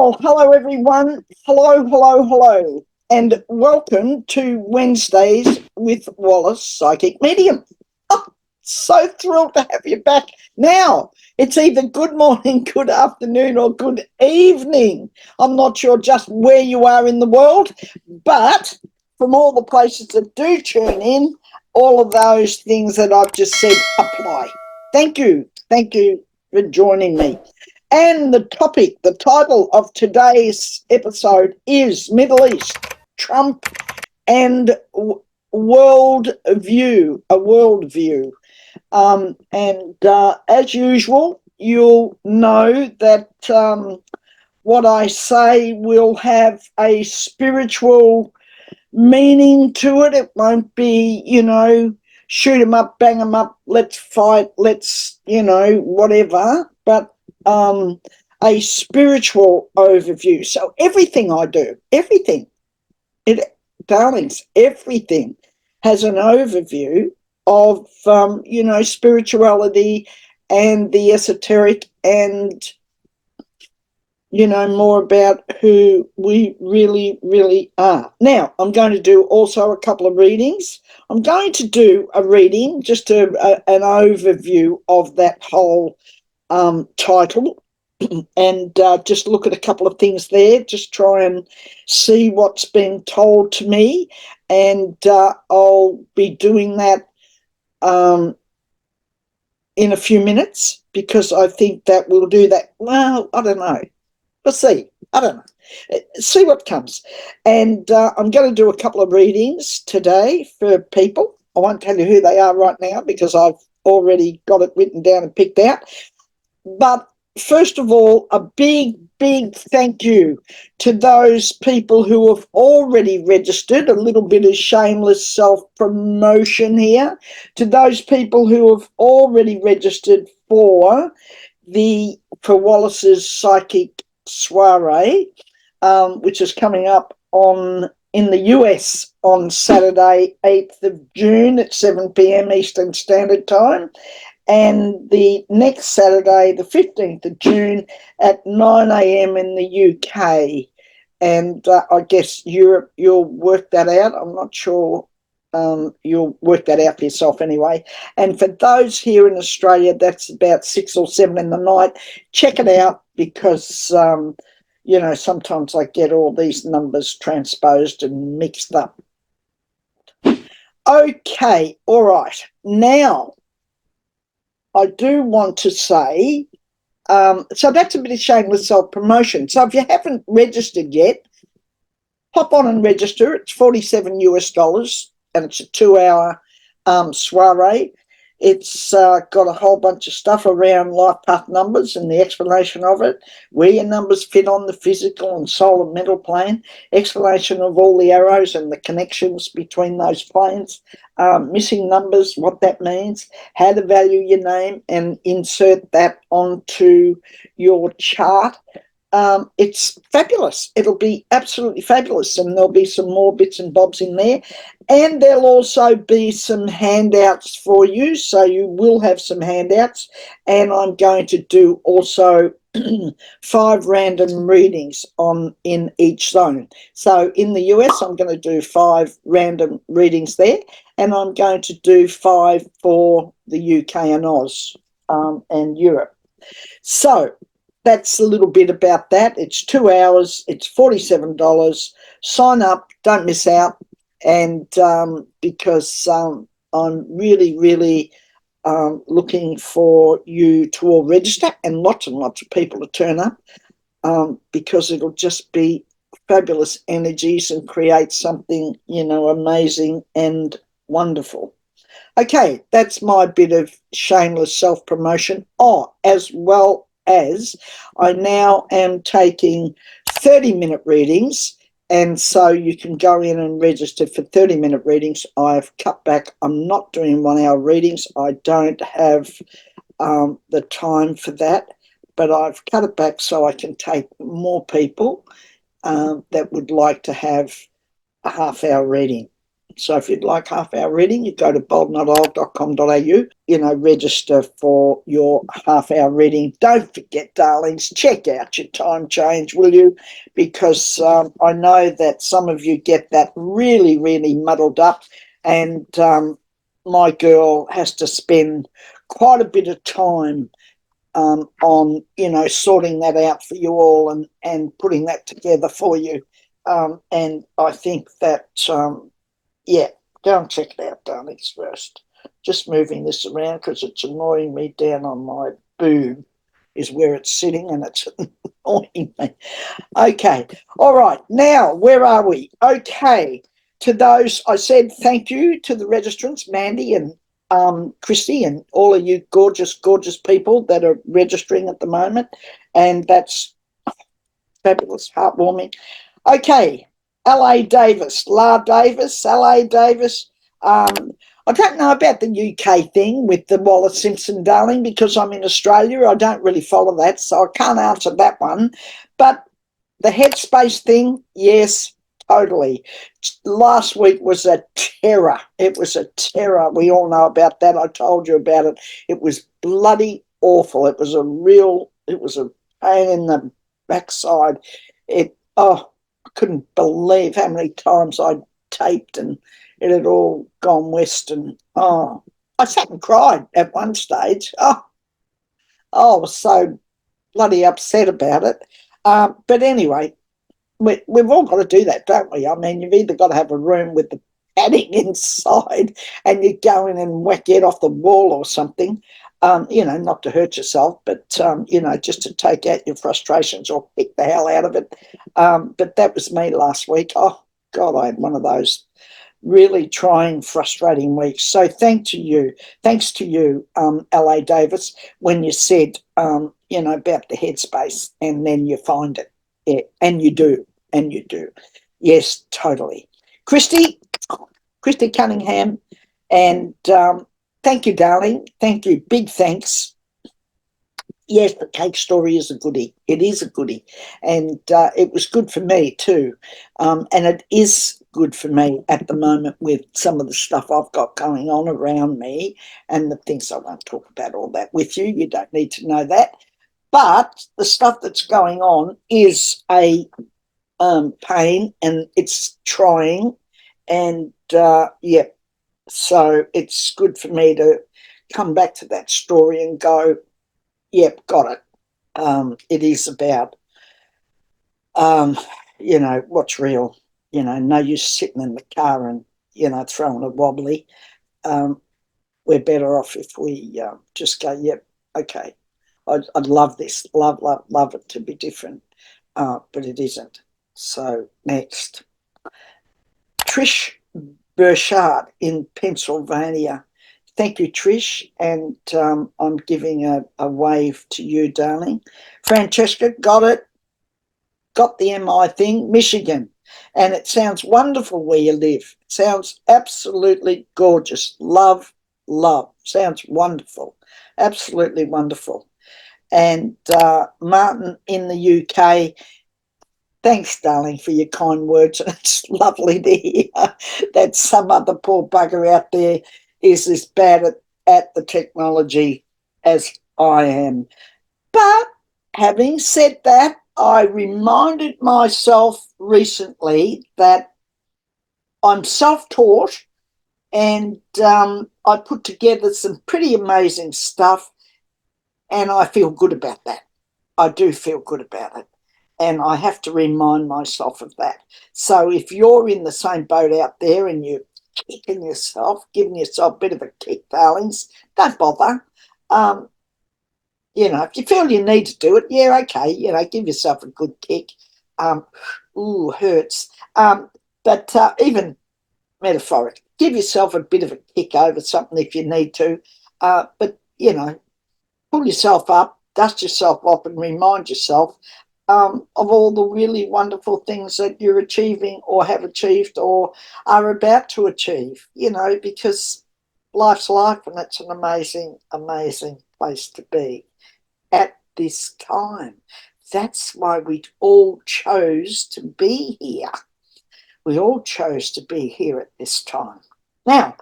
Well, hello everyone. Hello, and welcome to Wednesdays with Wallis, Psychic Medium. Oh, so thrilled to have you back. Now, it's either good morning, good afternoon, or good evening. I'm not sure just where you are in the world, but from all the places that do tune in, all of those things that I've just said apply. Thank you for joining me. And the title of today's episode is Middle East, Trump and World View, a worldview. As usual, you'll know that what I say will have a spiritual meaning to it. It won't be, shoot 'em up, bang 'em up, let's fight, let's, whatever. But a spiritual overview. So everything I do, darlings, everything has an overview of, spirituality and the esoteric and, more about who we really, really are. Now, I'm going to do also a couple of readings. I'm going to do a reading, just an overview of that whole title, and just look at a couple of things there, just try and see what's been told to me, and I'll be doing that in a few minutes, because I think that we'll do that. Well, I don't know. We'll see. I don't know. See what comes. And I'm going to do a couple of readings today for people. I won't tell you who they are right now because I've already got it written down and picked out. But first of all, a big thank you to those people who have already registered. A little bit of shameless self-promotion here. To those people who have already registered for Wallis's Psychic Soirée, which is coming up in the US on Saturday, 8th of June at 7 p.m. Eastern Standard Time. And the next Saturday, the 15th of June at 9 a.m. in the UK. And I guess Europe, you'll work that out. I'm not sure. You'll work that out for yourself anyway. And for those here in Australia, that's about 6 or 7 in the night. Check it out, because, sometimes I get all these numbers transposed and mixed up. Okay, all right. Now, I do want to say, so that's a bit of shameless self-promotion. So if you haven't registered yet, hop on and register. It's $47 and it's a 2-hour soiree. It's got a whole bunch of stuff around life path numbers and the explanation of it, where your numbers fit on the physical and soul and mental plane, explanation of all the arrows and the connections between those planes, missing numbers, what that means, how to value your name and insert that onto your chart. It's fabulous. It'll be absolutely fabulous, and there'll be some more bits and bobs in there, and there'll also be some handouts for you, so you will have some handouts. And I'm going to do also 5 random readings in each zone. So in the US, I'm going to do 5 random readings there, and I'm going to do 5 for the UK and Oz and Europe. So that's a little bit about that. It's 2 hours. It's $47. Sign up. Don't miss out. And because I'm really looking for you to all register, and lots of people to turn up, because it'll just be fabulous energies and create something, amazing and wonderful. Okay, that's my bit of shameless self-promotion. Oh, as well as I now am taking 30-minute readings, and so you can go in and register for 30-minute readings. I've cut back. I'm not doing 1-hour readings. I don't have the time for that, but I've cut it back so I can take more people that would like to have a half-hour reading. So if you'd like half-hour reading, you go to boldnotisle.com.au, register for your half-hour reading. Don't forget, darlings, check out your time change, will you? Because I know that some of you get that really, really muddled up, and my girl has to spend quite a bit of time on, sorting that out for you all and putting that together for you. And I think that, yeah, go and check it out, darlings, first. Just moving this around because it's annoying me down on my boob is where it's sitting, and it's annoying me. Okay, all right, now, where are we? Okay, to those, I said thank you to the registrants, Mandy and Christie, and all of you gorgeous, gorgeous people that are registering at the moment, and that's fabulous, heartwarming. Okay, LA Davis, LA Davis. I don't know about the UK thing with the Wallis Simpson, darling, because I'm in Australia. I don't really follow that, so I can't answer that one. But the Headspace thing, yes, totally. Last week was a terror. It was a terror. We all know about that. I told you about it. It was bloody awful. It was a pain in the backside. I couldn't believe how many times I'd taped and it had all gone west. And I sat and cried at one stage. I was so bloody upset about it. But anyway, we've all got to do that, don't we? I mean, you've either got to have a room with the padding inside and you go in and whack it off the wall or something, not to hurt yourself, but, just to take out your frustrations or kick the hell out of it. But that was me last week. Oh, God, I had one of those really trying, frustrating weeks. So thanks to you, LA Davis, when you said, about the headspace, and then you find it. Yeah, and you do. Yes, totally. Christie Cunningham, and thank you, darling. Thank you. Big thanks. Yes, the cake story is a goodie. It is a goodie. And it was good for me too. And it is good for me at the moment with some of the stuff I've got going on around me and the things. I won't talk about all that with you. You don't need to know that. But the stuff that's going on is a pain, and it's trying. And yeah, so it's good for me to come back to that story and go, yep, got it. It is about, what's real. No use sitting in the car and, throwing a wobbly. We're better off if we just go, yep, okay. I'd love this, love it to be different, but it isn't. So next, Trish Burchard in Pennsylvania. Thank you, Trish, and I'm giving a wave to you, darling. Francesca, got it. Got the MI thing, Michigan. And it sounds wonderful where you live. It sounds absolutely gorgeous. Love. Sounds wonderful. Absolutely wonderful. And Martin in the UK, thanks, darling, for your kind words. It's lovely to hear that some other poor bugger out there is as bad at the technology as I am. But having said that, I reminded myself recently that I'm self-taught, and I put together some pretty amazing stuff, and I feel good about that. I do feel good about it. And I have to remind myself of that. So if you're in the same boat out there and you're kicking yourself, giving yourself a bit of a kick, darlings, don't bother. If you feel you need to do it, yeah, okay, give yourself a good kick. Hurts. But even metaphoric, give yourself a bit of a kick over something if you need to. But, pull yourself up, dust yourself off, and remind yourself of all the really wonderful things that you're achieving or have achieved or are about to achieve, because life's life, and it's an amazing, amazing place to be at this time. That's why we all chose to be here. We all chose to be here at this time. Now,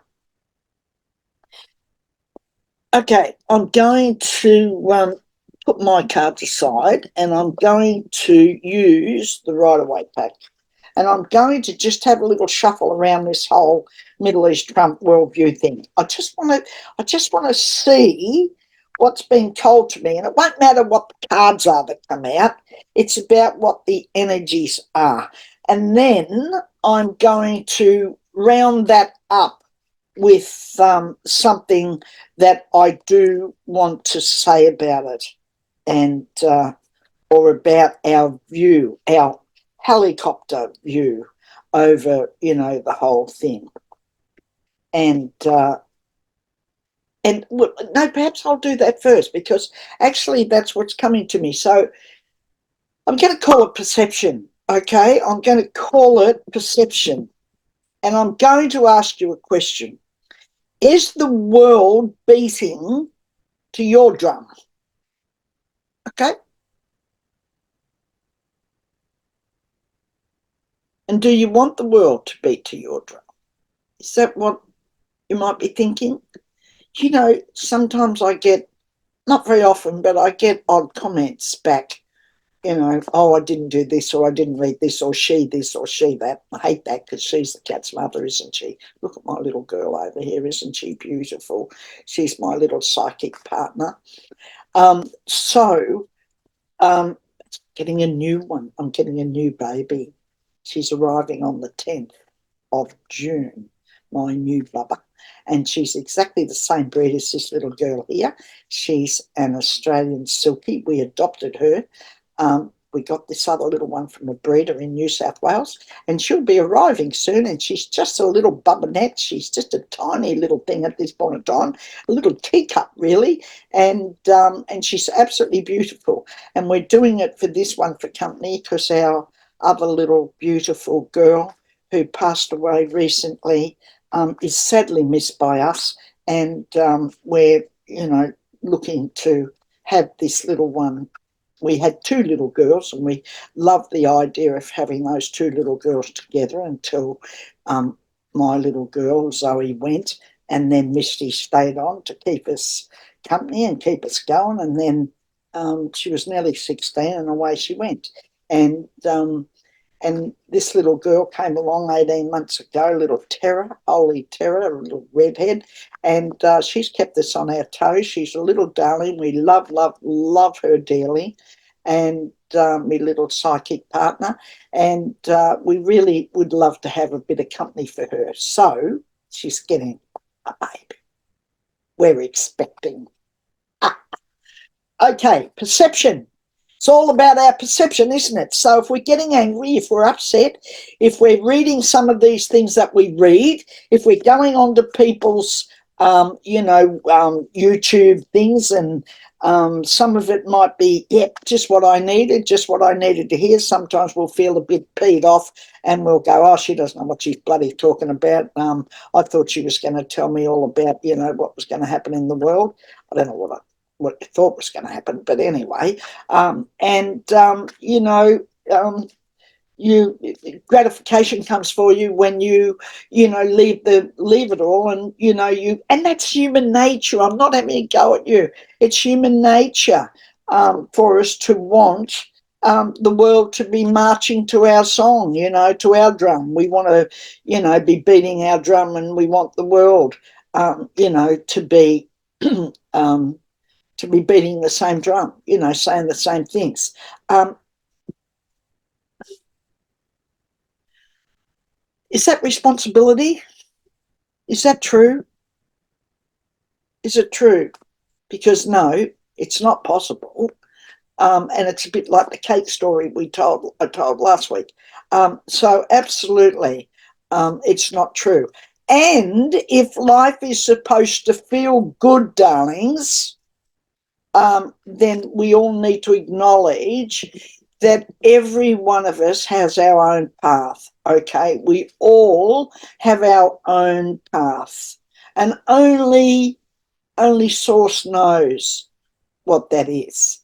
okay, I'm going to put my cards aside and I'm going to use the Rider-Waite pack. And I'm going to just have a little shuffle around this whole Middle East Trump worldview thing. I just want to see what's being told to me. And it won't matter what the cards are that come out. It's about what the energies are. And then I'm going to round that up with something that I do want to say about it, and or about our view, our helicopter view over, the whole thing. And no, perhaps I'll do that first, because actually that's what's coming to me. So I'm going to call it perception. Okay, I'm going to call it perception, and I'm going to ask you a question. Is the world beating to your drum? Okay. And do you want the world to beat to your drum? Is that what you might be thinking? Sometimes I get, not very often, but I get odd comments back, oh, I didn't do this, or I didn't read this, or she this, or she that. I hate that, because she's the cat's mother, isn't she? Look at my little girl over here, isn't she beautiful? She's my little psychic partner. Getting a new one. I'm getting a new baby. She's arriving on the 10th of June, my new bubba. And she's exactly the same breed as this little girl here. She's an Australian silkie. We adopted her. We got this other little one from a breeder in New South Wales, and she'll be arriving soon, and she's just a little bubbinette. She's just a tiny little thing at this point in time, a little teacup, really, and she's absolutely beautiful. And we're doing it for this one for company, because our other little beautiful girl who passed away recently is sadly missed by us, and we're, looking to have this little one. We had two little girls, and we loved the idea of having those two little girls together until my little girl, Zoe, went, and then Misty stayed on to keep us company and keep us going. And then she was nearly 16 and away she went. And this little girl came along 18 months ago, little Terror, holy Terror, a little redhead, and she's kept us on our toes. She's a little darling. We love, love, love her dearly, and my little psychic partner, and we really would love to have a bit of company for her. So she's getting a baby. We're expecting. Okay, perception. It's all about our perception, isn't it? So if we're getting angry, if we're upset, if we're reading some of these things that we read, if we're going on to people's, YouTube things, and some of it might be, just what I needed to hear. Sometimes we'll feel a bit peed off, and we'll go, oh, she doesn't know what she's bloody talking about. I thought she was going to tell me all about, what was going to happen in the world. I don't know what you thought was going to happen, but anyway, gratification comes for you when you leave it all, and and that's human nature. I'm not having a go at you. It's human nature for us to want the world to be marching to our song, to our drum. We want to be beating our drum, and we want the world to be to be beating the same drum, saying the same things. Is that responsibility? Is that true? Is it true? Because no, it's not possible. And it's a bit like the cake story I told last week. So absolutely, it's not true. And if life is supposed to feel good, darlings, then we all need to acknowledge that every one of us has our own path, okay? We all have our own path, and only Source knows what that is.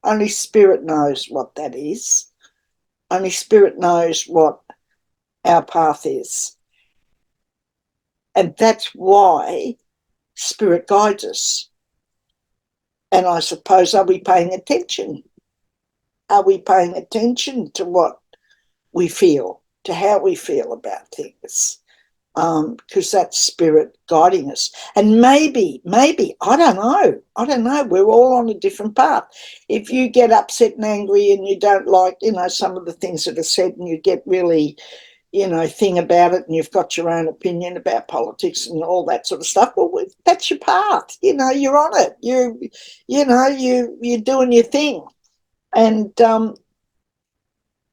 Only Spirit knows what that is. Only Spirit knows what our path is. And that's why Spirit guides us. And I suppose, are we paying attention? Are we paying attention to what we feel, to how we feel about things? Because that's Spirit guiding us. And maybe, I don't know, we're all on a different path. If you get upset and angry and you don't like, some of the things that are said, and you get really, thing about it, and you've got your own opinion about politics and all that sort of stuff, well, that's your path. You're on it. You're doing your thing. And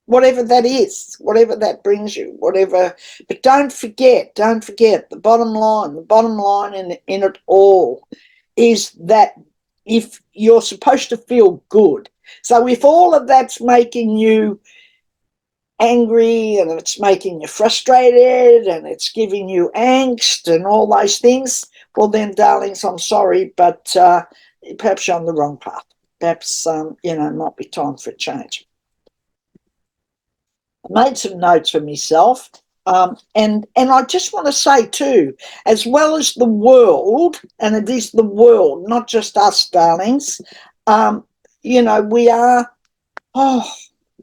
whatever that is, whatever that brings you, whatever. But don't forget, the bottom line in it all is that if you're supposed to feel good. So if all of that's making you angry and it's making you frustrated and it's giving you angst and all those things, well then, darlings, I'm sorry, but perhaps you're on the wrong path. Perhaps, might be time for a change. I made some notes for myself. And I just want to say too, as well as the world, and it is the world, not just us, darlings, we are,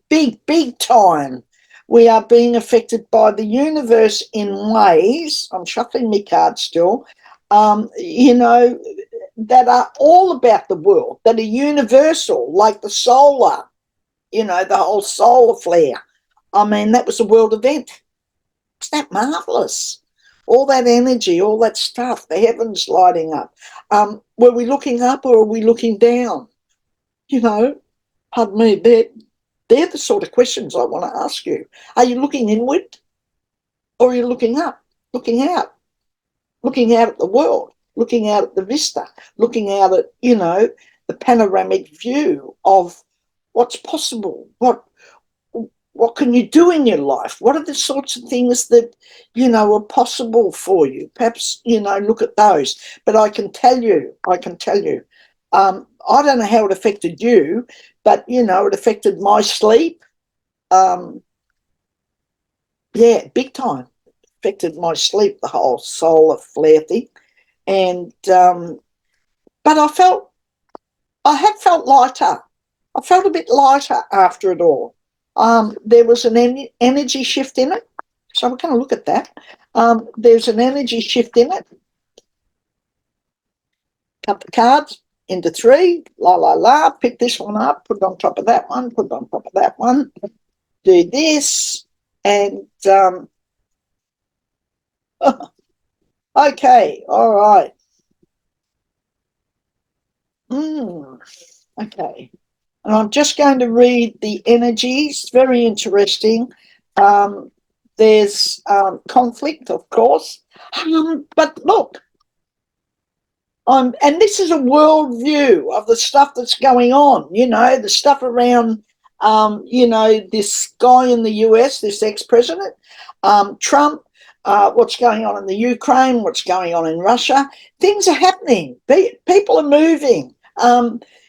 big time. We are being affected by the universe in ways, I'm shuffling my cards still, that are all about the world, that are universal, like the solar, the whole solar flare. I mean, that was a world event. Isn't that marvellous? All that energy, all that stuff, the heavens lighting up. Were we looking up or are we looking down? Pardon me, they're the sort of questions I want to ask you. Are you looking inward or are you looking up, looking out at the world, looking out at the vista, looking out at, the panoramic view of what's possible, what can you do in your life? What are the sorts of things that, are possible for you? Perhaps, look at those. But I can tell you, I don't know how it affected you, but, it affected my sleep. Big time. Affected my sleep, the whole solar flare thing. And, but I have felt lighter. I felt a bit lighter after it all. There was an energy shift in it. So we're going to look at that. There's an energy shift in it. Cut the cards into three. Pick this one up. Put it on top of that one. Put it on top of that one. Do this. And okay. All right. Okay. And I'm just going to read the energies. Very interesting. There's conflict, of course. But look, and this is a world view of the stuff that's going on, the stuff around, this guy in the US, this ex-president, Trump, what's going on in the Ukraine, what's going on in Russia. Things are happening. People are moving.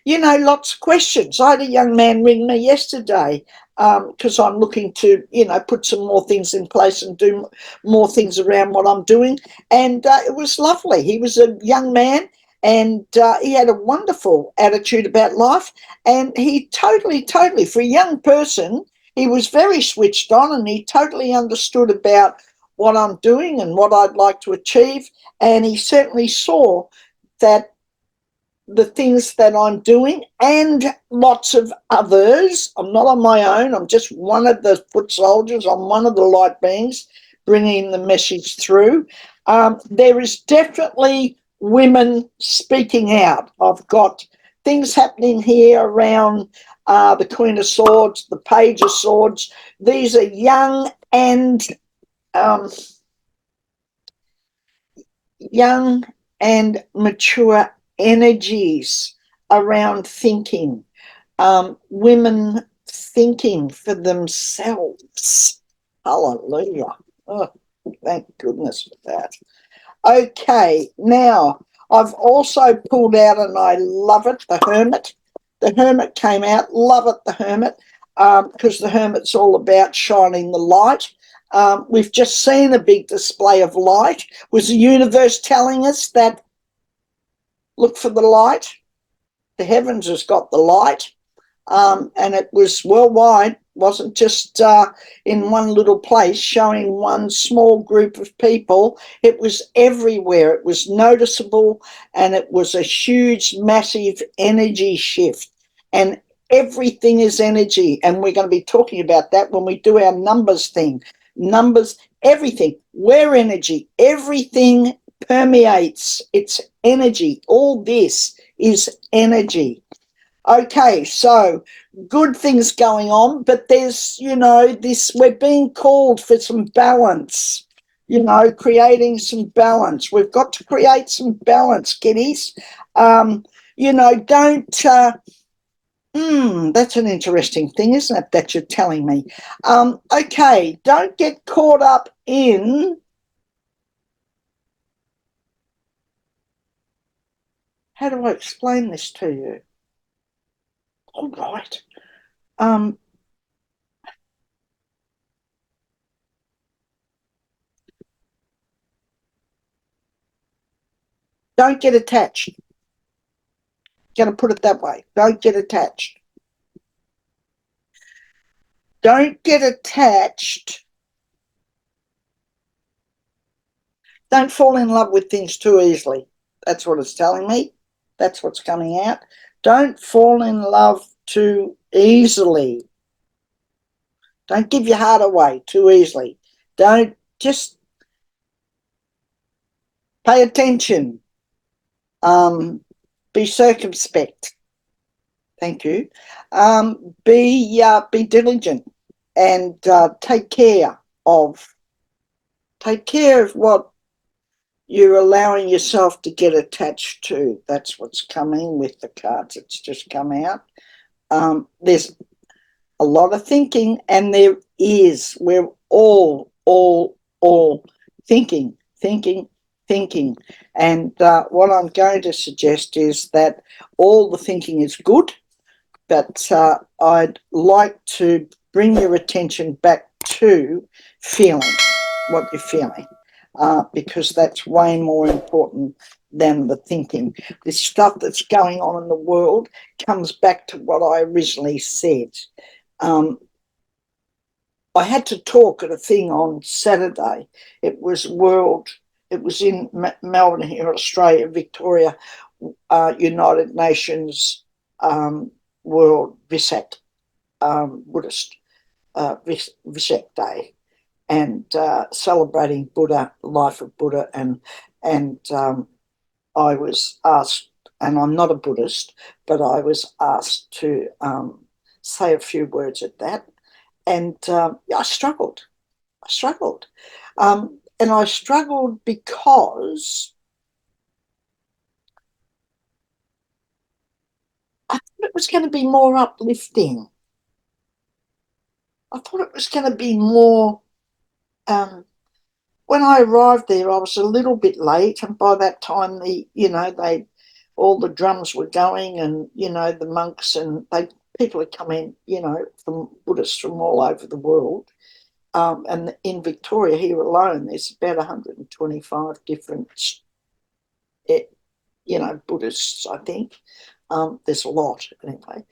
Lots of questions. I had a young man ring me yesterday because I'm looking to, put some more things in place and do more things around what I'm doing. And it was lovely. He was a young man and he had a wonderful attitude about life. And he totally, for a young person, he was very switched on and he totally understood about what I'm doing and what I'd like to achieve. And he certainly saw that the things that I'm doing and lots of others. I'm not on my own. I'm just one of the foot soldiers. I'm one of the light beings bringing the message through. There is definitely women speaking out. I've got things happening here around the Queen of Swords, the Page of Swords. These are young and mature energies around thinking, women thinking for themselves. Hallelujah. Oh, thank goodness for that. Okay, now I've also pulled out, and I love it, the Hermit. The Hermit came out. Love it, the Hermit, because the Hermit's all about shining the light. We've just seen a big display of light. Was the universe telling us that look for the light? The heavens has got the light, and it was worldwide, wasn't just in one little place showing one small group of people. It was everywhere. It was noticeable, and it was a huge, massive energy shift. And everything is energy, and we're going to be talking about that when we do our numbers thing. Numbers, everything. We're energy. Everything permeates. It's energy. All this is energy. Okay, so good things going on, but there's, this, we're being called for some balance, creating some balance. We've got to create some balance, kiddies. Don't, that's an interesting thing, isn't it, that you're telling me? Okay, don't get caught up in, how do I explain this to you? All right. Don't get attached. Going to put it that way. Don't get attached. Don't get attached. Don't fall in love with things too easily. That's what it's telling me. That's what's coming out. Don't fall in love too easily. Don't give your heart away too easily. Don't, just pay attention. Be circumspect. Thank you. Be diligent, and take care of what you're allowing yourself to get attached to. That's what's coming with the cards. It's just come out. There's a lot of thinking, and there is. We're all thinking. And what I'm going to suggest is that all the thinking is good, but I'd like to bring your attention back to feeling what you're feeling, because that's way more important than the thinking. This stuff that's going on in the world comes back to what I originally said. I had to talk at a thing on Saturday. It was in Melbourne here, Australia, Victoria, United Nations World Visak Buddhist Visak Day, and celebrating Buddha, the life of Buddha, and I was asked, and I'm not a Buddhist, but I was asked to say a few words at that, and I struggled. And I struggled because I thought it was going to be more uplifting. I thought it was going to be more. When I arrived there, I was a little bit late, and by that time, all the drums were going, and the monks and people had come in, from Buddhists from all over the world. And in Victoria here alone, there's about 125 different, Buddhists, I think. There's a lot anyway,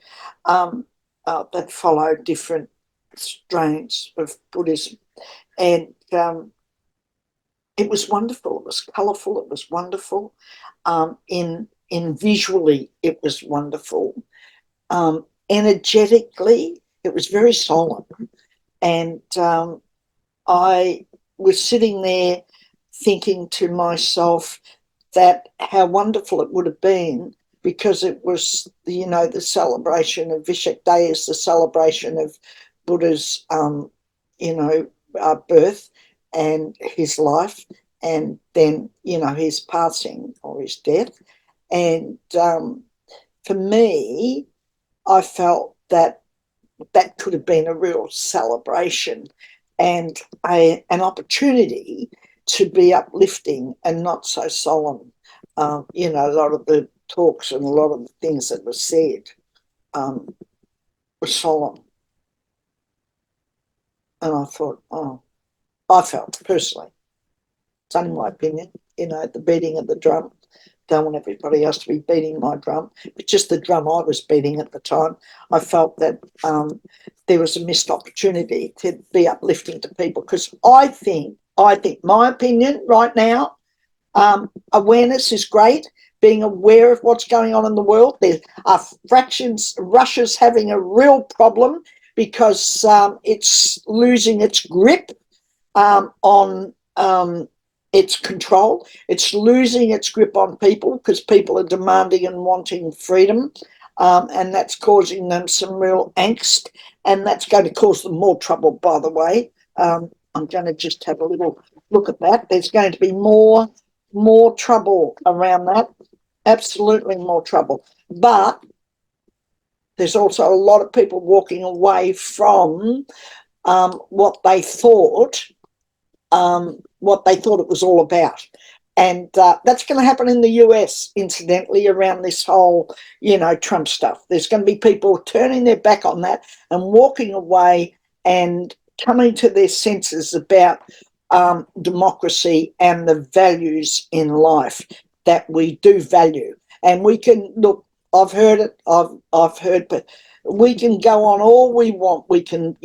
that follow different strains of Buddhism. And it was wonderful. It was colourful. It was wonderful. In visually, it was wonderful. Energetically, it was very solemn. And I was sitting there thinking to myself that how wonderful it would have been, because it was, the celebration of Visak Day is the celebration of Buddha's, birth and his life, and then, his passing or his death. And for me, I felt that could have been a real celebration and an opportunity to be uplifting and not so solemn. A lot of the talks and a lot of the things that were said were solemn. And I thought, oh, I felt personally. It's only my opinion, the beating of the drum. Don't want everybody else to be beating my drum, but just the drum I was beating at the time. I felt that there was a missed opportunity to be uplifting to people, because I think my opinion right now, awareness is great. Being aware of what's going on in the world. There are fractions. Russia's having a real problem because it's losing its grip on its control. It's losing its grip on people because people are demanding and wanting freedom, and that's causing them some real angst, and that's going to cause them more trouble, by the way. I'm going to just have a little look at that. There's going to be more trouble around that. Absolutely more trouble. But there's also a lot of people walking away from what they thought it was all about. And that's going to happen in the US, incidentally, around this whole, Trump stuff. There's going to be people turning their back on that and walking away and coming to their senses about democracy and the values in life that we do value. And we can look. I've heard it. I've heard, but we can go on all we want. We can,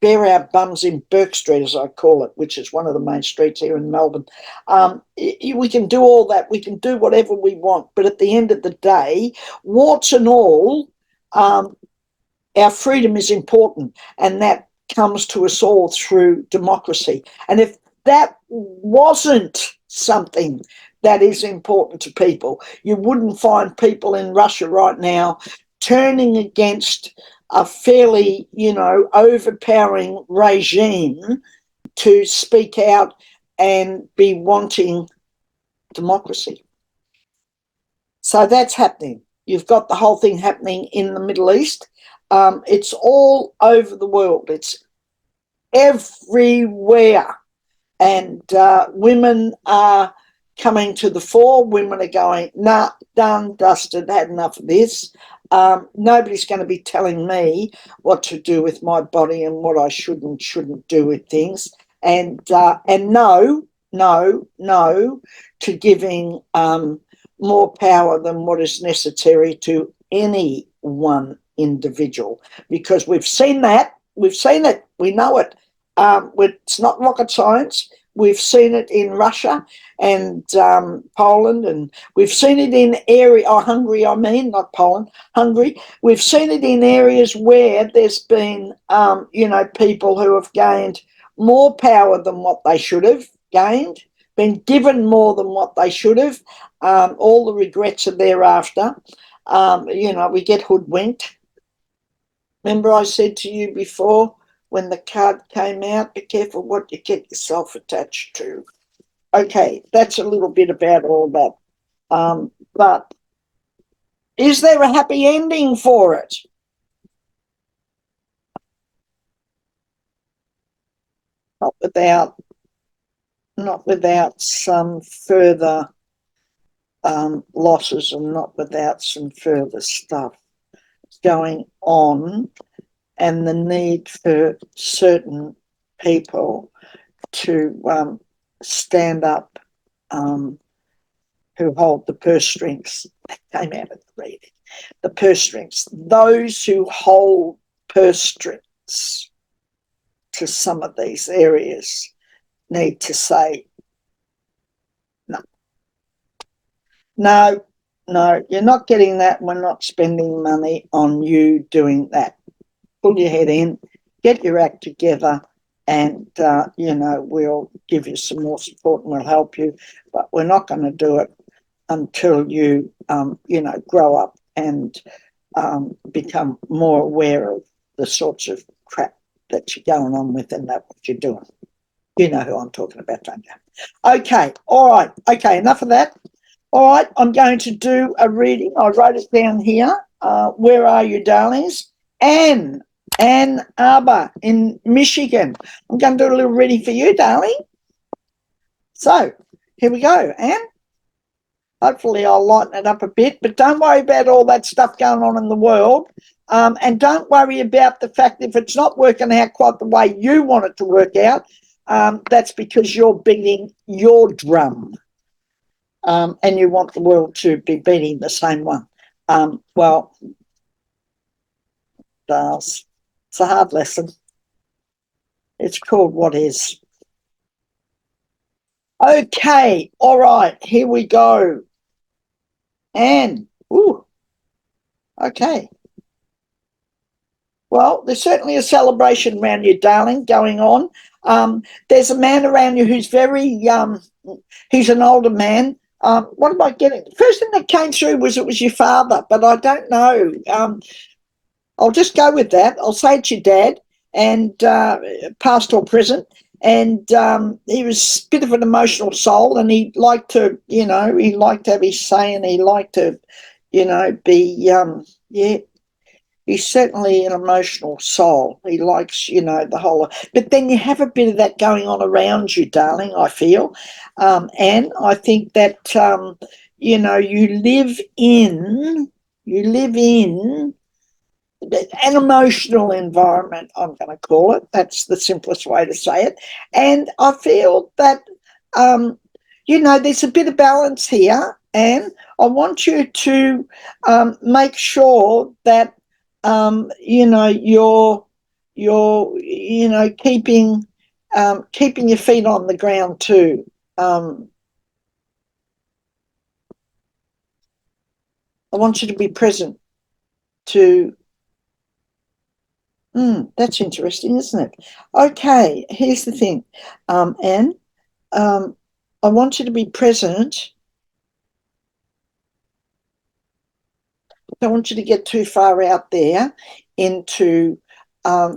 bare our bums in Burke Street, as I call it, which is one of the main streets here in Melbourne. We can do all that. We can do whatever we want. But at the end of the day, warts and all, our freedom is important, and that comes to us all through democracy. And if that wasn't something that is important to people, you wouldn't find people in Russia right now turning against a fairly, overpowering regime to speak out and be wanting democracy. So that's happening. You've got the whole thing happening in the Middle East. It's all over the world. It's everywhere. And women are coming to the fore. Women are going, nah, done, dusted, had enough of this. Nobody's going to be telling me what to do with my body and what I should and shouldn't do with things. And no to giving more power than what is necessary to any one individual, because we've seen that. We've seen it. We know it. It's not rocket science. We've seen it in Russia and Poland, and we've seen it in Hungary, not Poland, Hungary. We've seen it in areas where there's been, people who have gained more power than what they should have gained, been given more than what they should have. All the regrets are thereafter. We get hoodwinked. Remember I said to you before, when the card came out, be careful what you get yourself attached to. Okay, that's a little bit about all that. But is there a happy ending for it? Not without some further losses, and not without some further stuff going on, and the need for certain people to stand up, who hold the purse strings. That came out of the reading. The purse strings. Those who hold purse strings to some of these areas need to say, no, you're not getting that. We're not spending money on you doing that. Pull your head in, get your act together, and, we'll give you some more support and we'll help you. But we're not going to do it until you, grow up and become more aware of the sorts of crap that you're going on with and that what you're doing. You know who I'm talking about, don't you? Okay, all right. Okay, enough of that. All right, I'm going to do a reading. I wrote it down here. Where are you, darlings? Ann Arbor in Michigan. I'm going to do a little reading for you, darling. So here we go, Anne. Hopefully I'll lighten it up a bit, but don't worry about all that stuff going on in the world. And don't worry about the fact if it's not working out quite the way you want it to work out, that's because you're beating your drum, and you want the world to be beating the same one. Well, it's a hard lesson. It's called what is. Okay, all right, here we go. And, ooh, okay. Well, there's certainly a celebration around you, darling, going on. There's a man around you who's very, he's an older man. What am I getting? The first thing that came through was it was your father, but I don't know. I'll just go with that. I'll say it's your dad, and past or present. And he was a bit of an emotional soul, and he liked to, he liked to have his say, and he liked to, be, yeah. He's certainly an emotional soul. He likes, the whole. But then you have a bit of that going on around you, darling, I feel. And I think that, you live in an emotional environment, I'm going to call it. That's the simplest way to say it. And I feel that, there's a bit of balance here. And I want you to make sure that, you're keeping your feet on the ground too. I want you to be present to. That's interesting, isn't it? Okay, here's the thing, Anne. I want you to be present. I don't want you to get too far out there into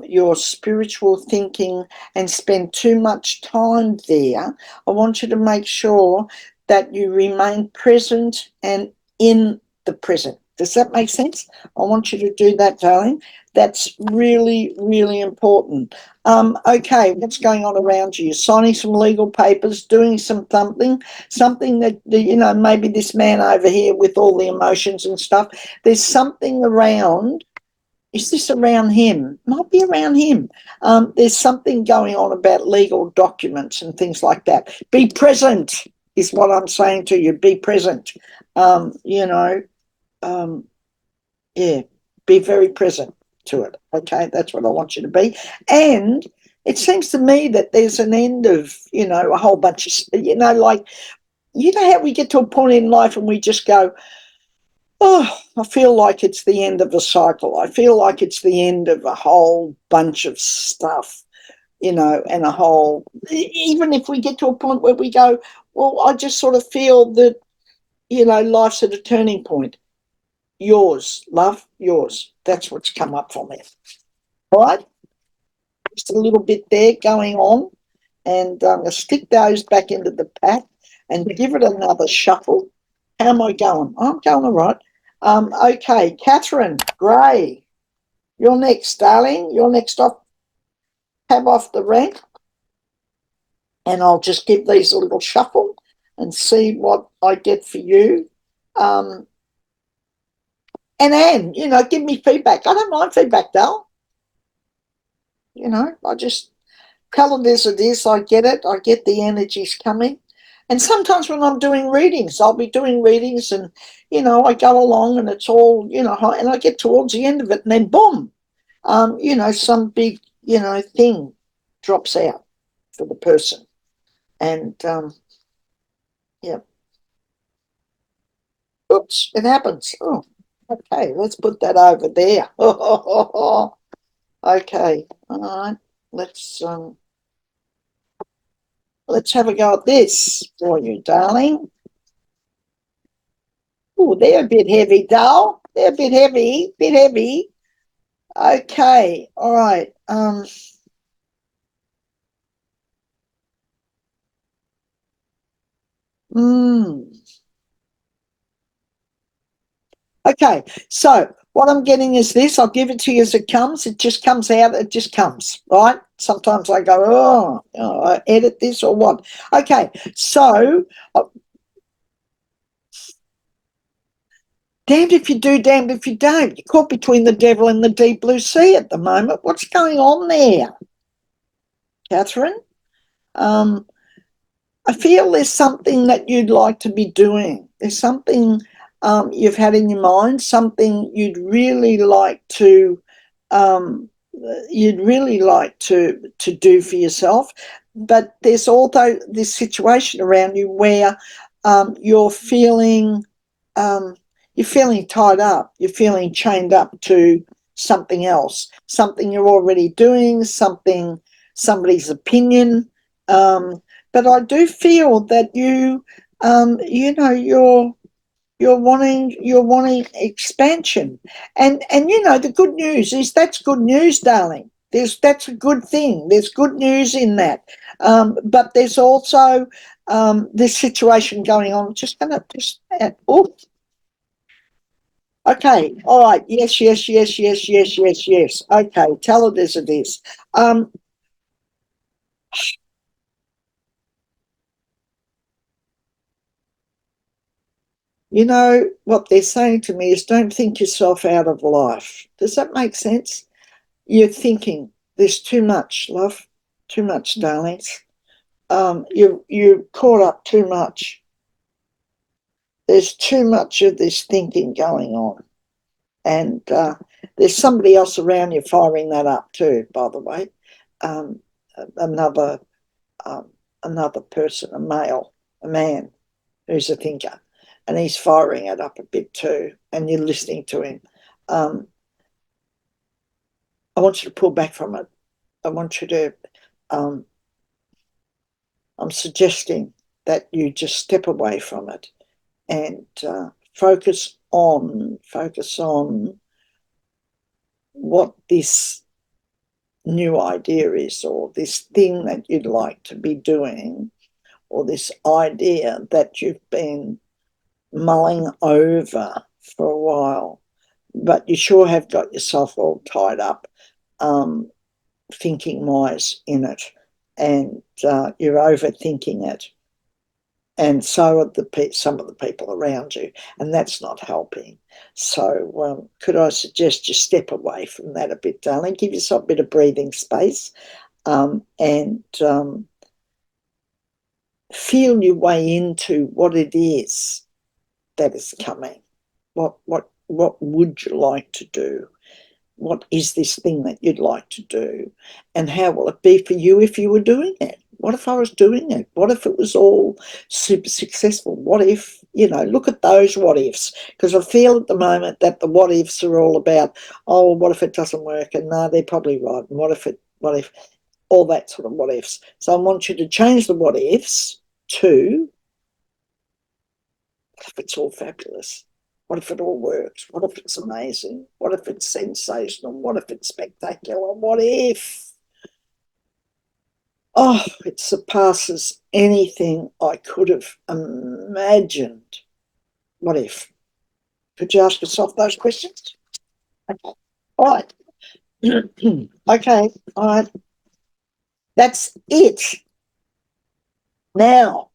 your spiritual thinking and spend too much time there. I want you to make sure that you remain present and in the present. Does that make sense? I want you to do that, darling. That's really, really important. Okay, what's going on around you? You're signing some legal papers, doing something that, maybe this man over here with all the emotions and stuff, there's something around. Is this around him? Might be around him. There's something going on about legal documents and things like that. Be present is what I'm saying to you. Be present. Yeah, be very present to it. Okay, that's what I want you to be. And it seems to me that there's an end of, a whole bunch of, like, how we get to a point in life and we just go, oh, I feel like it's the end of a cycle. I feel like it's the end of a whole bunch of stuff, and a whole, even if we get to a point where we go, well, I just sort of feel that, life's at a turning point. Yours, love, yours. That's what's come up for me. All right? Just a little bit there going on. And I'm going to stick those back into the pack and give it another shuffle. How am I going? I'm going all right. Okay, Catherine Gray, you're next, darling. You're next off. Have off the rank. And I'll just give these a little shuffle and see what I get for you. And Anne, give me feedback. I don't mind feedback, Dal. I just tell it as it is. I get it. I get the energies coming. And sometimes when I'm doing readings, I'll be doing readings and, I go along and it's all, and I get towards the end of it and then boom, some big, thing drops out for the person. And, yeah. Oops, it happens. Oh. Okay, let's put that over there. Okay, all right. Let's have a go at this for you, darling. Oh, they're a bit heavy, Dal. They're a bit heavy. Okay, all right. Okay, so what I'm getting is this. I'll give it to you as it comes. It just comes out. It just comes, right? Sometimes I go, I edit this or what. Okay, so damned if you do, damned if you don't. You're caught between the devil and the deep blue sea at the moment. What's going on there, Catherine? I feel there's something that you'd like to be doing. There's something you've had in your mind, something you'd really like to do for yourself. But there's also this situation around you where you're feeling tied up, you're feeling chained up to something else, something you're already doing, somebody's opinion. But I do feel that you're wanting expansion, and the good news is that's good news, darling. That's a good thing. There's good news in that, but there's also this situation going on. Okay, all right. Yes, yes, yes, yes, yes, yes, yes. Okay, tell it as it is. What they're saying to me is don't think yourself out of life. Does that make sense? You're thinking there's too much, love, too much, darlings. You're caught up too much. There's too much of this thinking going on. And there's somebody else around you firing that up too, by the way. Um, another another person, a male, a man who's a thinker, and he's firing it up a bit too, and you're listening to him. I want you to pull back from it. I want you to, I'm suggesting that you just step away from it and focus on what this new idea is, or this thing that you'd like to be doing, or this idea that you've been mulling over for a while, but you sure have got yourself all tied up thinking wise in it, and you're overthinking it, and so are some of the people around you, and that's not helping. So could I suggest you step away from that a bit, darling? Give yourself a bit of breathing space, and feel your way into what it is that is coming. What would you like to do? What is this thing that you'd like to do? And how will it be for you if you were doing it? What if I was doing it? What if it was all super successful? What if, look at those what ifs. Because I feel at the moment that the what ifs are all about, oh, what if it doesn't work? And no, they're probably right. And what if, all that sort of what ifs. So I want you to change the what ifs to, what if it's all fabulous? What if it all works? What if it's amazing? What if it's sensational? What if it's spectacular? What if? Oh, it surpasses anything I could have imagined. What if? Could you ask yourself those questions? Okay. All right. Okay. All right. That's it. Now,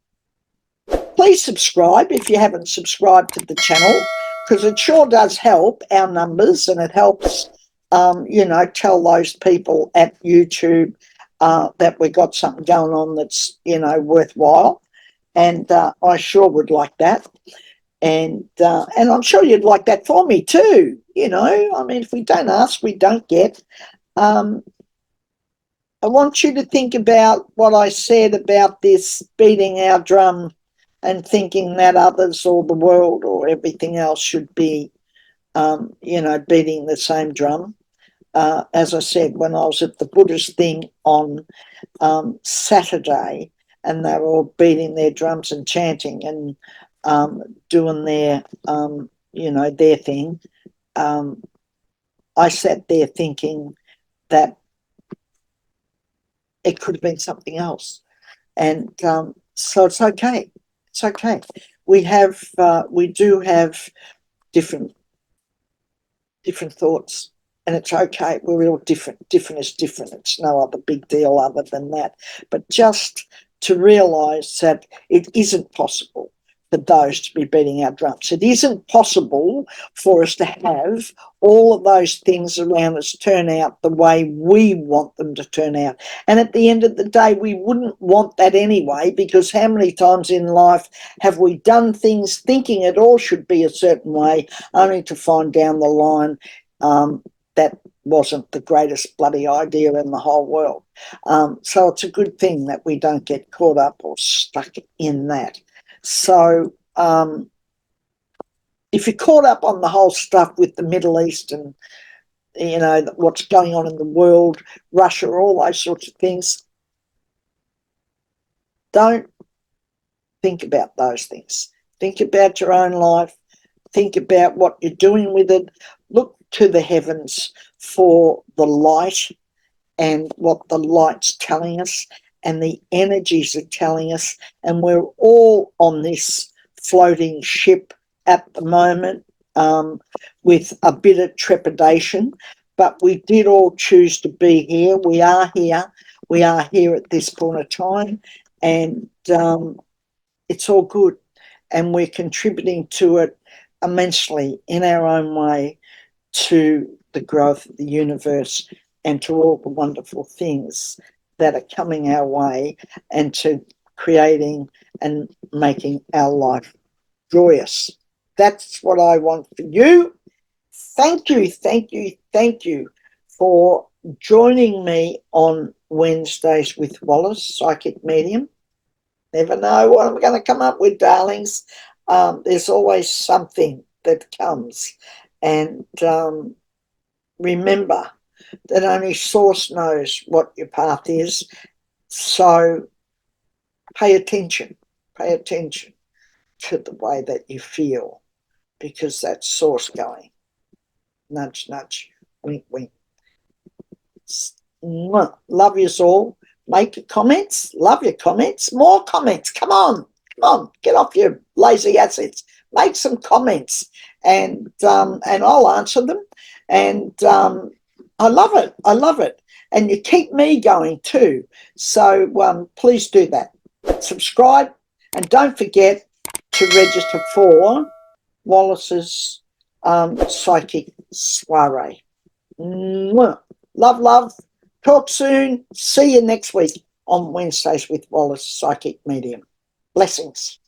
please subscribe if you haven't subscribed to the channel, because it sure does help our numbers, and it helps, tell those people at YouTube that we've got something going on that's, worthwhile. And I sure would like that. And I'm sure you'd like that for me too. I mean, if we don't ask, we don't get. I want you to think about what I said about this beating our drum and thinking that others or the world or everything else should be, beating the same drum. As I said, when I was at the Buddhist thing on Saturday, and they were all beating their drums and chanting and doing their, their thing, I sat there thinking that it could have been something else. And so it's okay. It's okay. We do have different thoughts, and it's okay. We're all different. Different is different. It's no other big deal other than that. But just to realise that it isn't possible for those to be beating our drums. It isn't possible for us to have all of those things around us turn out the way we want them to turn out. And at the end of the day, we wouldn't want that anyway, because how many times in life have we done things thinking it all should be a certain way, only to find down the line that wasn't the greatest bloody idea in the whole world. So it's a good thing that we don't get caught up or stuck in that. So if you're caught up on the whole stuff with the Middle East and, you know, what's going on in the world, Russia, all those sorts of things, don't think about those things. Think about your own life. Think about what you're doing with it. Look to the heavens for the light and what the light's telling us and the energies are telling us. And we're all on this floating ship at the moment with a bit of trepidation, but we did all choose to be here. We are here. We are here at this point of time, and it's all good. And we're contributing to it immensely in our own way to the growth of the universe and to all the wonderful things that are coming our way, and to creating and making our life joyous. That's what I want for you. Thank you, thank you, thank you for joining me on Wednesdays with Wallis, Psychic Medium. Never know what I'm going to come up with, darlings. There's always something that comes. And remember that only Source knows what your path is. So pay attention to the way that you feel, because that's Source going. Nudge, nudge, wink, wink. Love you all. Make your comments. Love your comments. More comments. Come on. Get off your lazy assets. Make some comments, and I'll answer them. And I love it. And you keep me going too. So please do that. Subscribe, and don't forget to register for Wallis's psychic soiree. Love. Talk soon. See you next week on Wednesdays with Wallis, Psychic Medium. Blessings.